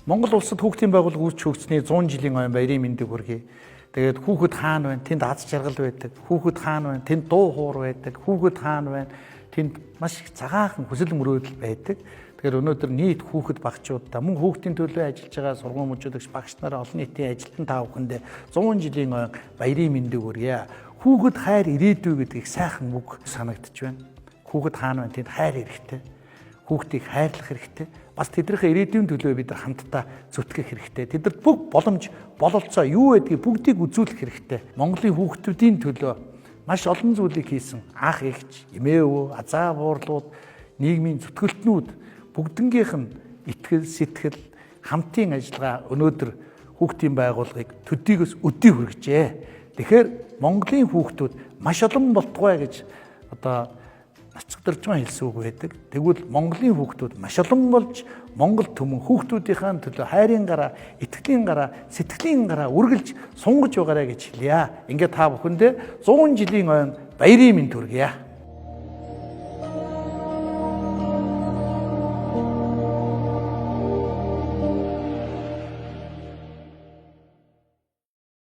Монгол улсад хүүхдийн байгууллага үүсч хөгжсөний 100 жилийн ойн баярын мэндийг хүргэе. Тэгээд хүүхэд хаана байна? Тэнд аз жаргал байдаг. Хүүхэд хаана байна? Тэнд дуу хуур байдаг. Хүүхэд хаана байна? Тэнд маш их цагаахан хүсэл мөрөөдөл байдаг. Тэгэхээр өнөөдөр нийт хүүхэд багчуудаа мөн хүүхдийн төлөө ажиллаж байгаа сургууль мужуудагч багш нараа олон нийтийн ажилтан та бүхэндээ 100 жилийн ойн баярын мэндийг хүргье. Хүүхэд хайр ирээдүй гэдгийг сайхан үг санагдаж байна. Хүүхэд хаана байна? Тэнд хайр хэрэгтэй. Хүүхдийг хайрлах хэрэгтэй. Бас тэднийхээ ирээдүйн төлөө бид нар хамтдаа зүтгэх хэрэгтэй. Тэдэрт бүх боломж, бололцоо юу байдгийг бүгдийг үзүүлэх хэрэгтэй. Монголын хүүхдүүдийн төлөө маш олон зүйлийг хийсэн ах эгч, эмээ өвөө, азаа буурлууд, нийгмийн зүтгэлтнүүд бүгднгийнх нь итгэл, сэтгэл, хамтын ажиллагаа өнөөдөр хүүхдийн байгууллагыг төдийгөөс өдий хүргэжээ. Тэгэхээр Монголын хүүхдүүд маш олон болтугай гэж одоо нацгдаржгаа хэлсэн үг байдаг. Тэгвэл Монголын хүүхдүүд маш олон болж Монгол түмэн хүүхдүүдийн төлөө хайрын гараа, итгэлийн гараа, сэтгэлийн гараа үргэлж сунгаж байгаарэ гэж хэлье. Ингээд та бүхэндээ 100 жилийн ойн баярын мэнд хүргье.